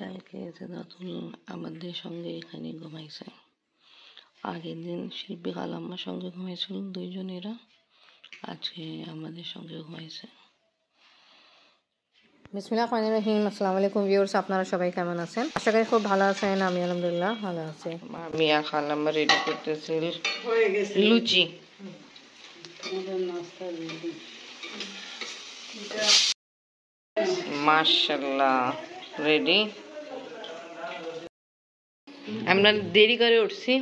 কালকে সিদ্ধাতুল আমাদের সঙ্গে এখানে ঘুমাইছে। আগের দিন শিল্পী খালাম্মার সঙ্গে ঘুমাইছিল দুইজনেরা, আজকে আমাদের সঙ্গে ঘুমাইছে। বিসমিল্লাহির রহমানির রহিম। আসসালামু আলাইকুম ভিউয়ার্স, আপনারা সবাই কেমন আছেন? আশা করি খুব ভালো আছেন। আমি আলহামদুলিল্লাহ ভালো আছি। আমি আর খালাম্মা রেডি করতেছি লুচি। মাশাআল্লাহ রেডি। আমরা দেরি করে উঠছি।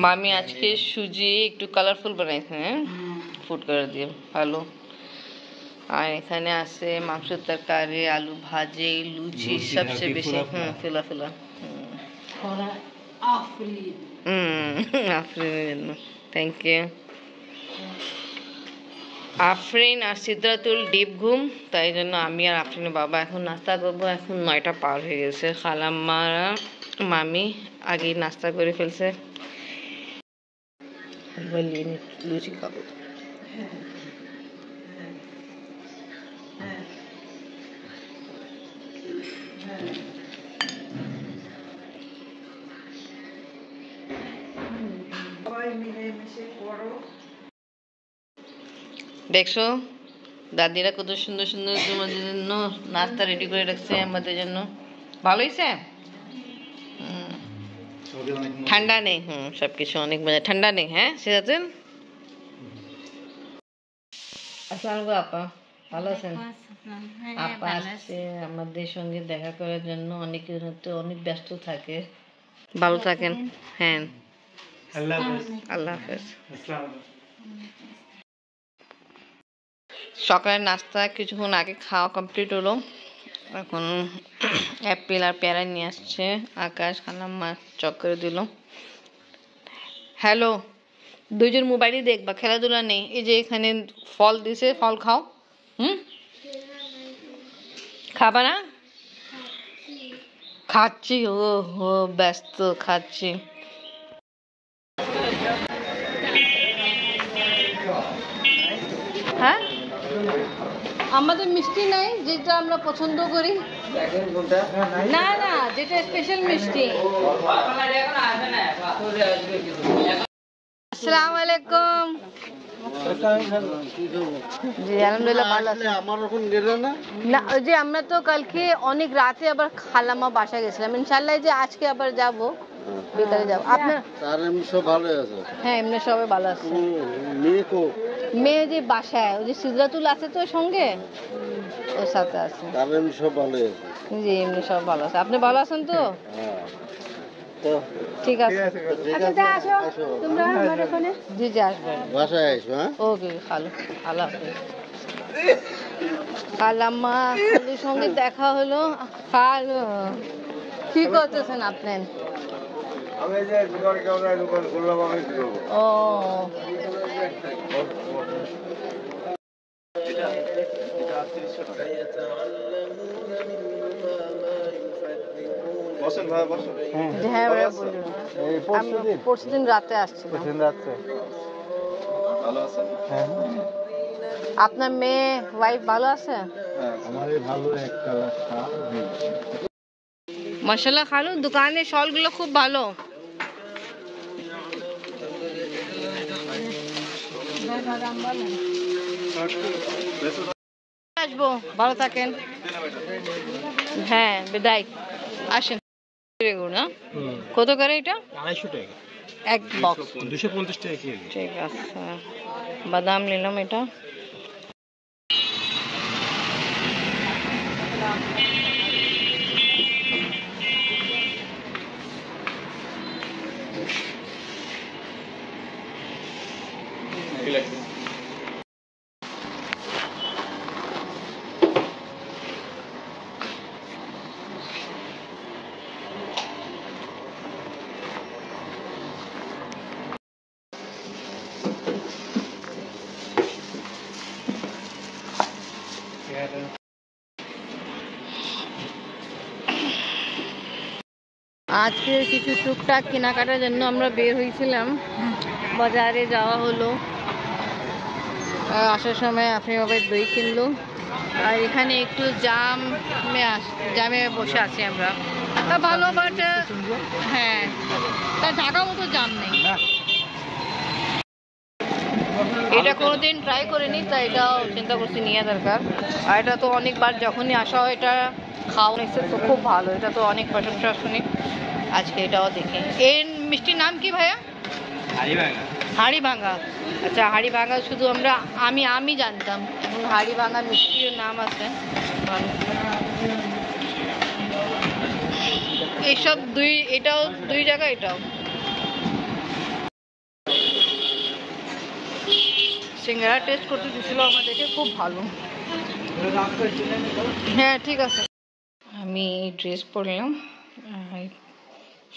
মামি আজকে সুজি একটু কালারফুল বানাইছে, ফুড করে দিয়ে ভালো। আর এখানে আছে মাংসের তরকারি, আলু ভাজি, লুচি, সবচেয়ে বেশি ফেলা ফেলা আফরিনের জন্য থ্যাংক ইউ। আফরিন আর সিদ্ধাতুল ডিপ ঘুম, তাই জন্য আমি আর আফরিনের বাবা এখন নাস্তা করবো। এখন 9টা পার হয়ে গেছে। খালাম্মারা মামি আগে নাস্তা করে ফেলছে। লুচি খাবো। দেখছো দাদিরা কত সুন্দর সুন্দর তোমাদের জন্য নাস্তা রেডি করে রাখছে আমাদের জন্য। ভালো হয়েছে? ঠান্ডা নেই, সবকিছু অনেক মজা। ঠান্ডা নেই, হ্যাঁ সিরাতুল। আসসালামু আলাইকুম আপা, ভালো আছেন? আপা আসছে আমাদের সঙ্গে দেখা করার জন্য। অনেকের তো অনেক ব্যস্ত থাকে। ভালো থাকেন। হ্যাঁ, আল্লাহ হাফেজ। সকালের নাস্তা কিছুক্ষণ আগে খাওয়া কমপ্লিট হলো। এখন অ্যাপেল আর পেয়ারা নিয়ে আসছে আকাশ। খালাম্মা চক করে দিল। হ্যালো, দুইজন মোবাইলই দেখবা, খেলাধুলা নেই। এই যে এখানে ফল দিছে, ফল খাও। খাবা না? খাচ্ছি। ও হো ব্যস্ত, খাচ্ছি। হ্যাঁ, আমাদের মিষ্টি নাই যেটা আমরা পছন্দ করি। না না, যেটা স্পেশাল মিষ্টি। আসসালামু আলাইকুম। জি আলহামদুলিল্লাহ ভালো আছি। না ওই যে আমরা তো কালকে অনেক রাতে আবার খালাম্মা বাসায় গেছিলাম। ইনশাআল্লাহ যে আজকে আবার যাব, বিকালে যাব। আপনার সব ভালো আছে? হ্যাঁ, এমনি সবাই ভালো আছে। মেয়ে যে বাসায়, ওই যে সিদ্ধাতুল আছে তো সঙ্গে, ওর সাথে আছে। সব ভালো আছে? জি এমনি সব ভালো আছে। আপনি ভালো আছেন তো? ঠিক আছে, তোমরা আমার এখানে। জি জি আসবেন, বাসায় আসবে। ওকে খালু, আল্লাহ হাফেজ। খালাম্মা খালুর সঙ্গে দেখা হলো। খালু কি করতেছেন আপনি? ও হ্যাঁ, পরশুদিন রাতে আসছে। আপনার মেয়ে ওয়াইফ ভালো আছে? মাশাআল্লাহ খালু, দোকানের শলগুলো খুব ভালো। আসবো, ভালো থাকেন। হ্যাঁ বিদায়, আসেন। না কত করে এটা? 250 টাকা এক বক্স। 250 টাকা কেজি। ঠিক আছে, বাদাম নিলাম এটা। আজকে কিছু টুকটাক কেনাকাটার জন্য আমরা বের হয়েছিলাম। বাজারে যাওয়া হলো। আসার সময় আপনি বাবা দই কিনলো। আর এখানে একটু জামে বসে আছি আমরা। তা ভালো, বাট হ্যাঁ, তা ঢাকা মতো জাম নেই। এটা কোনোদিন ট্রাই করিনি, তাই এটাও চিন্তা করছি নিয়ে দরকার। আর এটা তো অনেকবার যখনই আসা হয় এটা খাওয়া নিচ্ছে, তো খুব ভালো। এটা তো অনেক প্রশংসা শুনি, আজকে এটাও দেখি। এই মিষ্টির নাম কি ভাইয়া? হাড়ি ভাঙা। আচ্ছা, হাড়ি ভাঙা শুধু আমি জানতাম, হাড়ি ভাঙা মিষ্টির নাম আছে। এইসব এটাও দুই জায়গা। এটাও সিঙ্গারা টেস্ট করতে দিয়েছিল আমাদেরকে, খুব ভালো। হ্যাঁ ঠিক আছে। আমি ড্রেস পরলাম,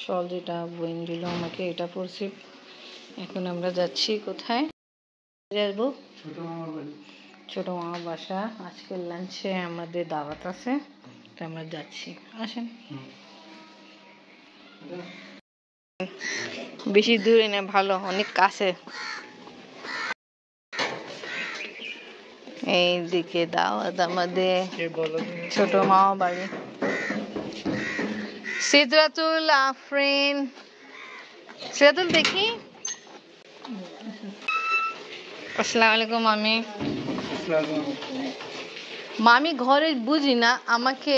শল যেটা বোন দিল আমাকে এটা পরছি। এখন আমরা যাচ্ছি কোথায় যাবো? ছোট মামা বাসা। আজকে লাঞ্চে আমাদের দাওয়াত আছে, তো আমরা যাচ্ছি। আসেন। বেশি দূরে না, ভালো, অনেক কাছে। এইদিকে দাওয়াত আমাদের ছোট মামা বাড়ি, সিদরাতুল আফরিন। সিদরাতুল দেখি। আসসালামু আলাইকুম মামি। মামি ঘরে বুঝি না, আমাকে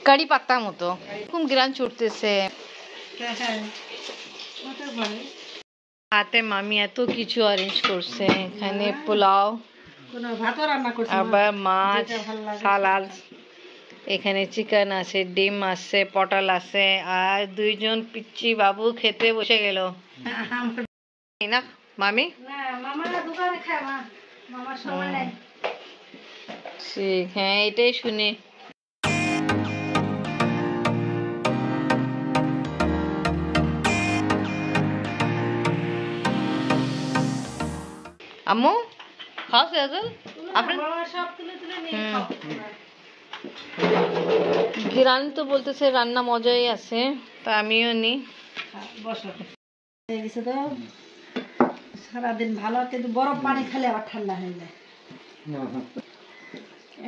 কারি পাত্তার মতো খুব গ্রান ছুটতেছে হাতে। মামি এত কিছু অ্যারেঞ্জ করছে, এখানে পোলাও, আবার মাছ, সালাদ, এখানে চিকেন আছে, ডিম আছে, পটল আছে, আর দুইজন পিচ্চি বাবু খেতে বসে গেল না মামি। ঠিক, হ্যাঁ এটাই শুনি। আম্মু খাও সিরাজুল, গিরান তো বলতেছে রান্না মজাই আছে, তা আমিও নি। সারাদিন ভালো, কিন্তু বরফ পানি খেলে আবার ঠান্ডা হয়ে যায়।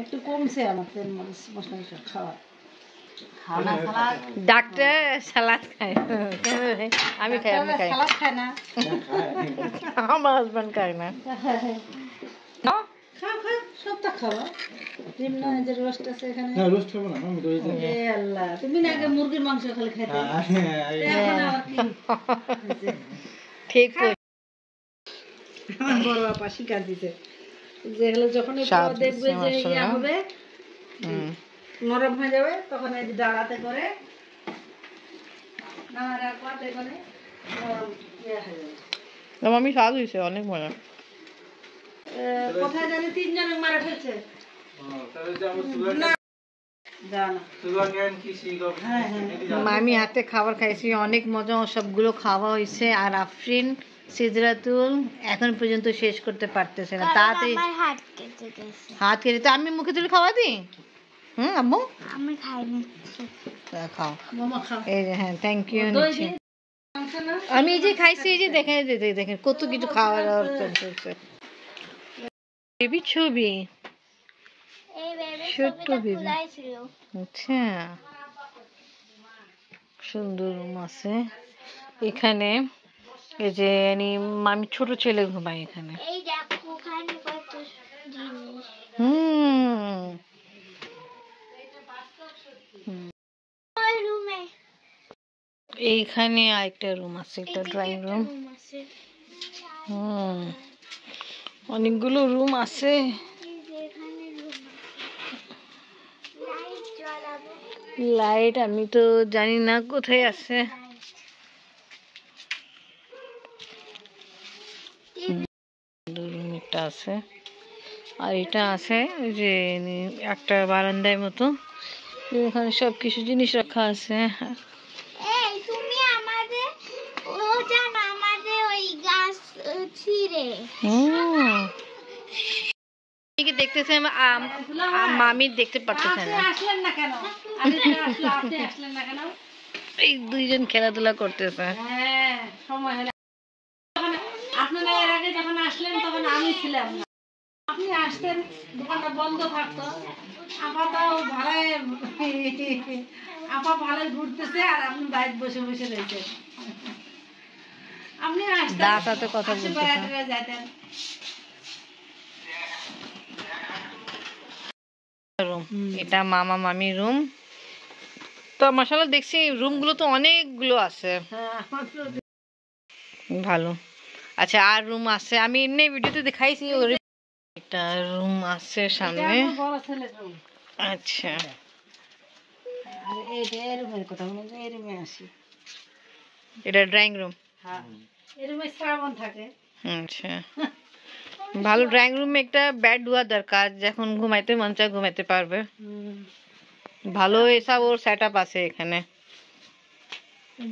একটু কমছে আমার তেল মশলা খাওয়া। ডাক্তার সালাদ খায়, আমি খাই, আমি খাই। সালাদ খায় না, আমার হাজবেন্ড খায় না। সবটা খাওয়া। যে রোস্ট আছে এখানে, রোস্ট খাবো না আমি তো। আল্লাহ, তুমি না আগে মুরগির মাংস খালি খাইতে, এখন আবার কি? ঠিক। আমার বড় আপা শিকার দিতে, যেগুলো যখন দেখবে যে ইয়া হবে, নরম হয়ে যাবে, তখন এই ডালাতে করে নাড়াতে করে নরম ইয়া হয়ে যাবে। মামি স্বাদ হয়েছে, অনেক মজা। কোথায় জানি 3 জনে মারা ফেলছে। মামি হাতে খাবার খাইছি, অনেক মজা, সবগুলো খাওয়া হয়েছে। আর আফরিন সিদরাতুল এখন পর্যন্ত শেষ করতে পারতেছে না, তাতে হাত কেটে। তো আমি মুখে তুলে খাওয়া দিই। আম্মু আমি খাইনি। খাও মামা খাও। এই যে, হ্যাঁ থ্যাংক ইউ নিচ্ছি। আমি এই যে খাইছি, এই যে দেখেন, দেখেন কত কিছু খাওয়া দাওয়ার চলছে। বেবি ছবি, এই বেবি ছোট্ট ছবিটা বেবি। খোলাই ছিল। আচ্ছা, সুন্দর রুম আছে এখানে। এই যে মামি ছোট ছেলে ঘুমায় এখানে। এই দেখো ওখানে কত জিনিস। ওই রুমে এইখানে আরেকটা রুম আছে, একটা ড্রয়িং রুম। রুম আছে। অনেকগুলো রুম আছে। এই যে এখানে রুম লাইট জ্বালাবো। লাইট আমি তো জানি না কোথায় আছে। রুম একটা আছে, আর এটা আছে ওই যে একটা বারান্দায় মতো, এখানে সব কিছু জিনিস রাখা আছে। এই তুমি আমাদের ও জানো আমাদের ওই গাছ ছিঁড়ে। কি দেখতেছে মামি দেখতে পারতেছে না। আসলেন না কেন? আপনি আসলেন না কেন? এই দুইজন খেলাধুলা করতেছে। হ্যাঁ, সময় হলে আপনারা এর আগে যখন আসলেন তখন আমি ছিলাম না। আপনি আসতেন, দোকানটা বন্ধ থাকতো। আপা তাও ভাড়ায়, আপা ভাড়ায় ঘুরতেছে আর আপনি বাইরে বসে বসে রয়েছেন। আপনি আসতেন, দাদার সাথে কথা আসে বলতেছে। বেড়াতে বেড়াতে যাইতেন। রুম, এটা মামা মামির রুম। তো মাশাআল্লাহ দেখছি রুমগুলো তো অনেকগুলো আছে, হ্যাঁ, আমার তো ভালো। আচ্ছা, আর রুম আছে, আমি এমনি ভিডিওতে দেখাইছি। ওর একটা রুম আছে এটা সামনে। আমার বড় ছেলের রুম। আচ্ছা, আর এইটা এই রুমের কথা বলুন, এই রুমে আসি। এটা ড্রয়িং রুম। হ্যাঁ, এই রুমে শ্রাবণ থাকে। আচ্ছা, ভালো। ড্রয়িং রুমে একটা বেড হওয়া দরকার, যখন ঘুমাইতে মন চায় ঘুমাইতে পারবে। ভালো এসব ওর সেট আপ আছে এখানে।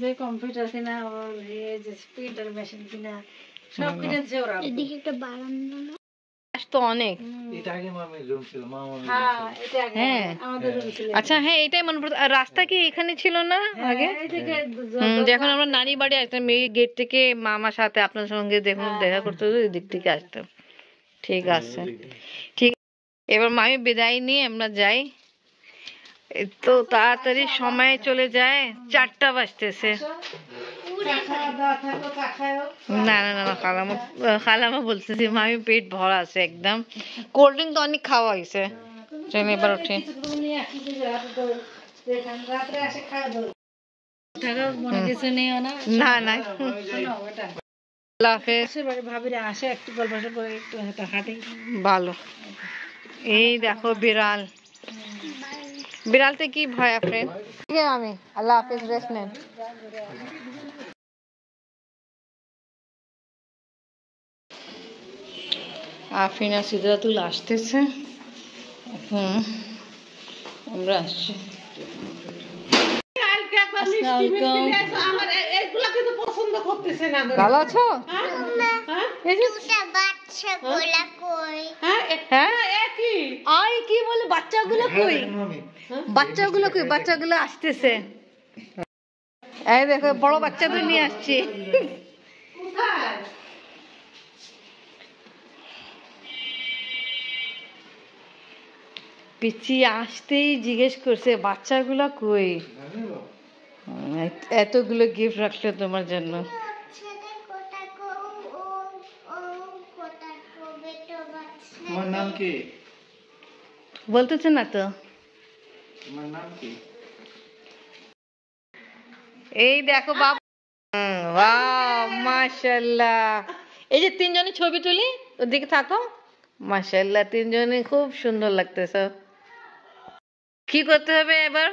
যে কম্পিউটার কিনা, ওর এই যে প্রিন্টার মেশিন কিনা, সব কিনেছে ওরা। এদিকে একটা বারান্দা না? তো অনেক। হ্যাঁ, এটা আগে হ্যাঁ। আমাদের রুম ছিল। আচ্ছা, হ্যাঁ, এটাই মনে পড়ছে। আর রাস্তা কি এখানে ছিল না আগে? এইদিকে যখন আমরা নানি বাড়ি আসতাম, এই গেট থেকে মামার সাথে আপনার সঙ্গে দেখুন দেখা করতে হতো, এই দিক থেকে আসতাম। ঠিক আছে, ঠিক। এবার মামি বিদায় নিয়ে আমরা যাই। এই তো তাড়াতাড়ি সময় চলে যায়, 4টা বাজতেছে। খাওয়া দাওয়া থাকো, চা খাও। না না না না, খালামা বলতেছি মামি পেট ভরা আছে একদম। কোল্ড ড্রিঙ্ক তো অনেক খাওয়া হয়েছে। চলে এবার উঠি। কিছু নিয়ে আসি যে রাতে তো দেখেন, রাত্রে আসে খাওয়া দাওয়া থাকো, মনে কিছু নিও না। না না, শোনো, ওটা আল্লাহ হাফেজ। আসে বাড়ি ভাবিরা আসে, একটু গল্প করে একটু হাঁটি। ভালো। এই দেখো বিড়াল, বিড়ালতে কি ভয় আপনার? ঠিক আছে আমি, আল্লাহ হাফেজ, রেস্ট নেন। আফরিনা সিদরাতুল আসতেছে, এখন আমরা আসছি। ভালো আছো? দুটা বাচ্চা গোলা কই? হ্যাঁ, আই কি বলে, বাচ্চাগুলো কই? বাচ্চাগুলো কই? বাচ্চাগুলো আসতেছে। এই দেখো, বড় বাচ্চাদের নিয়ে আসছি। পিচি আসতেই জিজ্ঞেস করছে বাচ্চাগুলো কই। এতগুলো গিফট রাখলো তোমার জন্য। বাচ্চাদের কোটা কো? ও ও কোটা কো বেটো বাচ্চা? তোমার নাম কি? বলতেছে না তো। তোমার নাম কি? এই দেখো বাবা, ওয়াও মাশাআল্লাহ। এই যে 3 জনের ছবি তুলি, ওদিকে থাকো। মাশাআল্লাহ, 3 জনে খুব সুন্দর লাগতেছে। কি করতে হবে এবার?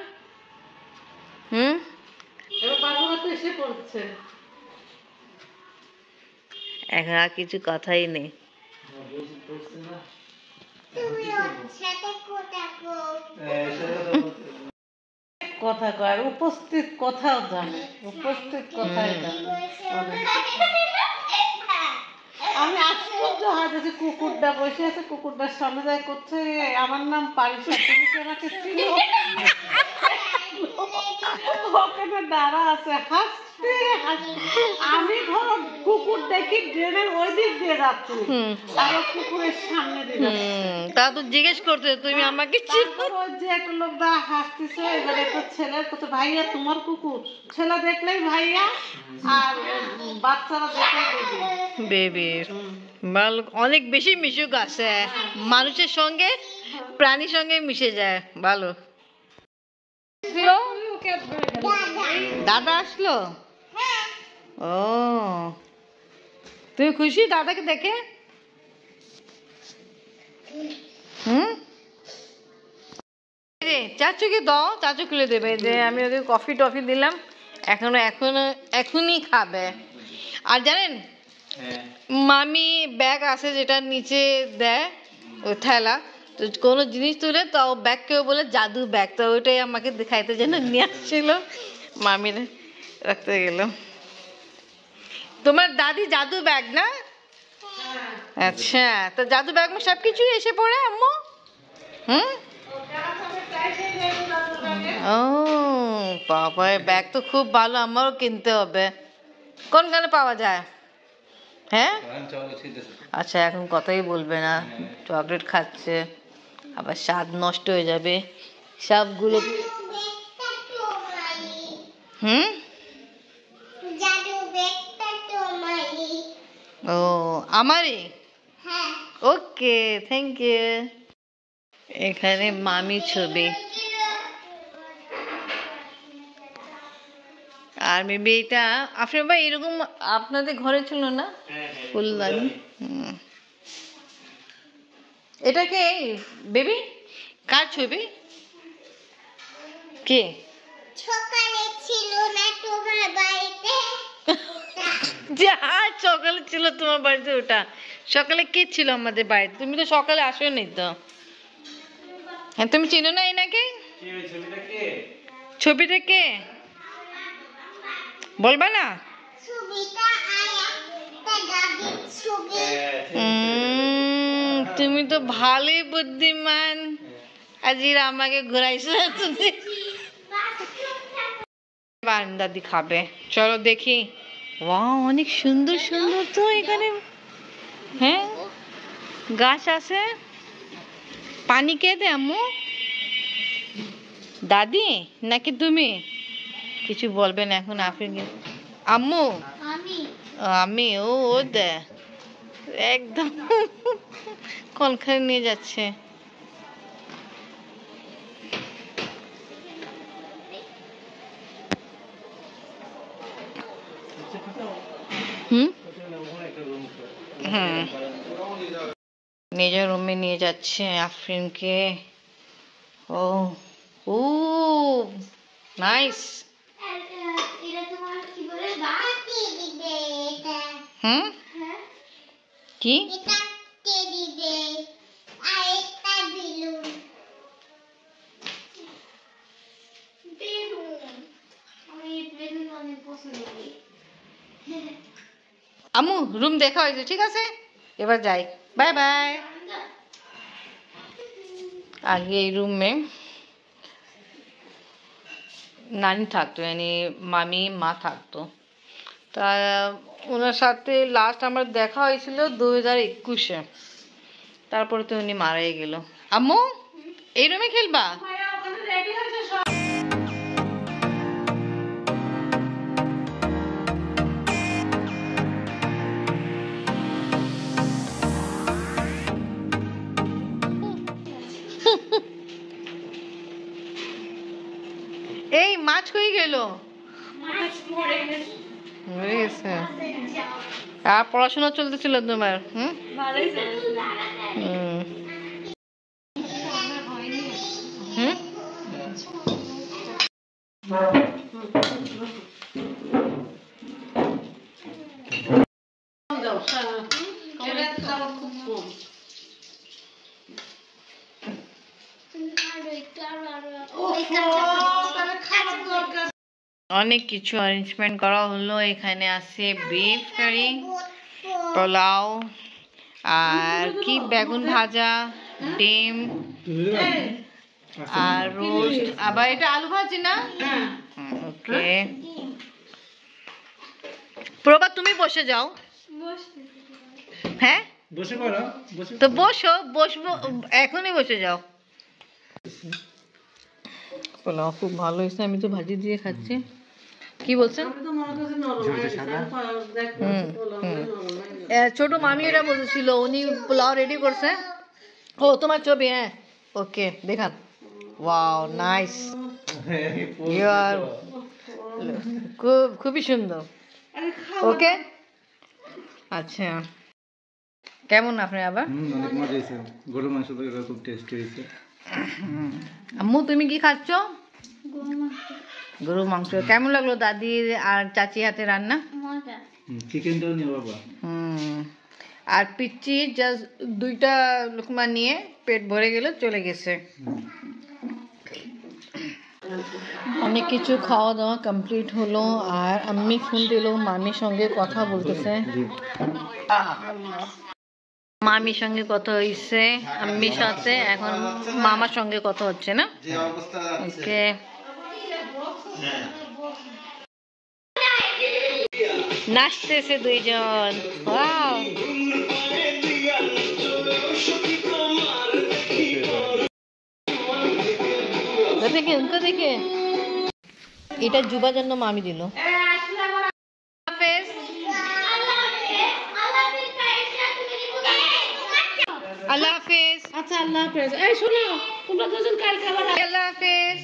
এবার বাবুরা তো এসে পড়ছে। এখন আর কিছু কথাই নেই। তুমি ওর সাথে কোটা কো? কথা কয়, উপস্থিত কথাও জানে, উপস্থিত কথাই জানে। আমি আশ্চর্য হয় যে কুকুরটা বসে আছে, কুকুরটার সামনে যায় করছে, আমার নাম পারিসা, তুমি কি আমাকে চিনো? ওখানে দাঁড়া আছে, হাসতে হাসতে। আমি ধরো কুকুর দেখি ড্রেনের ওই দিক দিয়ে যাচ্ছি, আর ও কুকুরের সামনে দিয়ে যাচ্ছে। তা তো জিজ্ঞেস করতে তুমি আমাকে চিনো? তারপর ওই যে একটা লোক দা হাসতেছে, এবার একটা ছেলে কত, ভাইয়া তোমার কুকুর? ছেলে দেখলেই ভাইয়া, আর বাচ্চারা দেখলেই বেবি। বেবি ভালো, অনেক বেশি মিশুক আছে, মানুষের সঙ্গে প্রাণীর সঙ্গে মিশে যায়। ভালো। দাদা আসলো? ও, তুমি খুশি দাদাকে দেখে? চাচুকে দাও, চাচু খুলে দেবে। যে আমি ওকে কফি টফি দিলাম, এখনই খাবে। আর জানেন, মামি ব্যাগ আছে যেটা নিচে দেয়, ওই থেলা, তো কোনো জিনিস তুলে তো ব্যাগ কেউ বলে জাদু ব্যাগ, তো ওইটাই আমাকে দেখাইতে যেন নিয়ে আসছিল, মামির রাখতে গেল। তোমার দাদি জাদু ব্যাগ না? আচ্ছা, তো জাদু ব্যাগ में সব কিছু এসে পড়ে আম্মু? ও বাবা, ব্যাগ তো খুব ভালো, আমারও কিনতে হবে। কোনখানে পাওয়া যায়? হ্যাঁ আচ্ছা এখন কথাই বলবে না, চকলেট খাচ্ছে, আবার স্বাদ নষ্ট হয়ে যাবে সবগুলো। হুম জাদু ব্যাগটা তোমারই। ও আমারই, হ্যাঁ ওকে থ্যাংক ইউ। এখানে মামি ছবি, আর মেবি এটা আপনার ভাই এরকম আপনাদের ঘরে ছিল না ফুলদানি? এটা কে বেবি, কার ছবি? কে? সকালে ছিল না তোমার বাড়িতে? যা সকালে ছিল তোমার বাড়িতে, ওটা সকালে কে ছিল আমাদের বাড়িতে? তুমি তো সকালে আসো নি তো। হ্যাঁ তুমি চিনো না এনাকে? ছবিটা কে বলবা না? ছবিটা একটা দাদির ছবি। তুমি তো ভালোই বুদ্ধিমান, আজির আমাকে ঘুরাইছো তুমি। দাদি খাবে, চলো দেখি। ওয়াও অনেক সুন্দর সুন্দর তো এখানে। হ্যাঁ গাছ আছে, পানি কে দে আম্মু? দাদি নাকি তুমি? কিছু বলবেন এখন আপনি? আম্মু আমি আমি ও ও দে একদম কলখানে নিয়ে যাচ্ছে। হুম হুম নিজের রুমে নিয়ে যাচ্ছে আফরিনকে। ও ও নাইস। এটা তোমার কি বলে বাতি দিবে এটা? হুম হ্যাঁ কি? এটা টেডি দে আর একটা বেলুন। বেলুন আমি বেলুন অনেক পছন্দ করি। আম্মু রুম দেখা হয়েছে, ঠিক আছে এবার যাই, বাই বাই। আগে এই রুমে নানি থাকতো, মানে মামি মা থাকতো। তা ওনার সাথে লাস্ট আমার দেখা হয়েছিল 2021-এ, তারপরে তো উনি মারাই গেল। আম্মু এই রুমে খেলবা? এই মাছ কই গেল? মরে গেছে। আর পড়াশোনা চলতেছিল তোমার? হুম হুম হুম অনেক কিছু অ্যারেঞ্জমেন্ট করা হলো। এখানে আছে বিফ কারি, পোলাও, আর কি বেগুন ভাজা, ডিম আর রোস্ট, আবার এটা আলু ভাজি না? ওকে প্রভা তুমি বসে যাও। হ্যাঁ বসে পড়ো, বসে তো বসো, বসবো এখনই, বসে যাও। পোলাও খুব ভালো হয়েছে, আমি তো ভাজি দিয়ে খাচ্ছি। কি বলছেন? ছোট মামি এটা বলছিল, উনি পোলাও রেডি করছে। ও তোমার ছবি, হ্যাঁ ওকে দেখান। ওয়াও নাইস, ইউ আর খুবই সুন্দর। ওকে আচ্ছা কেমন আপনি আবার? অনেক মজা হয়েছে, গরু মাংস তো খুব টেস্টি হয়েছে। আম্মু তুমি কি খাচ্ছ? গরু মাংস। কেমন লাগলো দাদির আর চাচি হাতে রান্না? চিকেনটাও নিয়ে বাবা। আর পিচ্চি জাস্ট 2টা লোকমা নিয়ে পেট ভরে গেল, চলে গেছে। অনেক কিছু খাওয়া দাওয়া কমপ্লিট হলো, আর আম্মি ফোন দিল, মামির সঙ্গে কথা বলতেছে। মামির সঙ্গে কথা হয়েছে আম্মির সাথে, এখন মামার সঙ্গে কথা হচ্ছে না? ওকে নাচতেছে দুইজন। ওয়াও, দেখে উনকে দেখে। এটা যুবার জন্য মামি দিল। হাফেজ, আল্লাহ হাফেজ। আচ্ছা আল্লাহ হাফেজ। এই শোনো, তোমরা দুজন কালকে আবার আল্লাহ হাফেজ।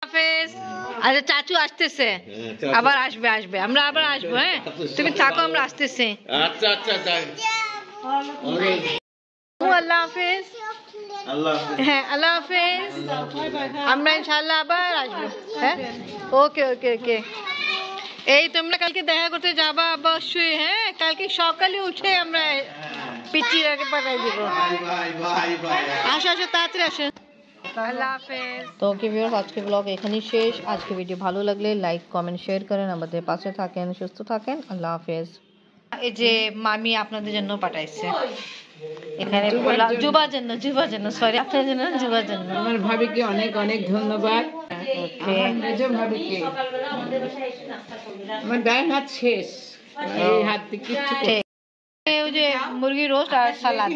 হাফেজ। আচ্ছা চাচু আসতেছে, আবার আসবে আসবে, আমরা আবার আসবো। হ্যাঁ তুমি থাকো, আমরা আসতেছি। আচ্ছা আচ্ছা যাই। আল্লাহ হাফেজ। হ্যাঁ আল্লাহ হাফেজ। আমরা ইনশাআল্লাহ আবার আসবো। হ্যাঁ ওকে ওকে ওকে। এই তোমরা কালকে দেখা করতে যাবা অবশ্যই। হ্যাঁ কালকে সকালে উঠে আমরা পিচির আগে পাঠাই দিব। আসো আসো তাড়াতাড়ি আসো। আল্লাহ হাফেজ। তো ওকে ভিউয়ার্স, আজকে ব্লগ এখানেই শেষ। আজকে ভিডিও ভালো লাগলে লাইক কমেন্ট শেয়ার করেন, আমাদের পাশে থাকেন, সুস্থ থাকেন। আল্লাহ হাফেজ। এই যে মামি আপনাদের জন্য পাঠাইছে এখানে যুবার জন্য সরি আপনার জন্য যুবার জন্য। আমার ভাবিকে অনেক অনেক ধন্যবাদ। আমার মেজ ভাবিকে, আমার ডান হাত শেষ, এই হাত দিয়ে কিচ্ছু ওই যে মুরগি রোস্ট আর সালাদ।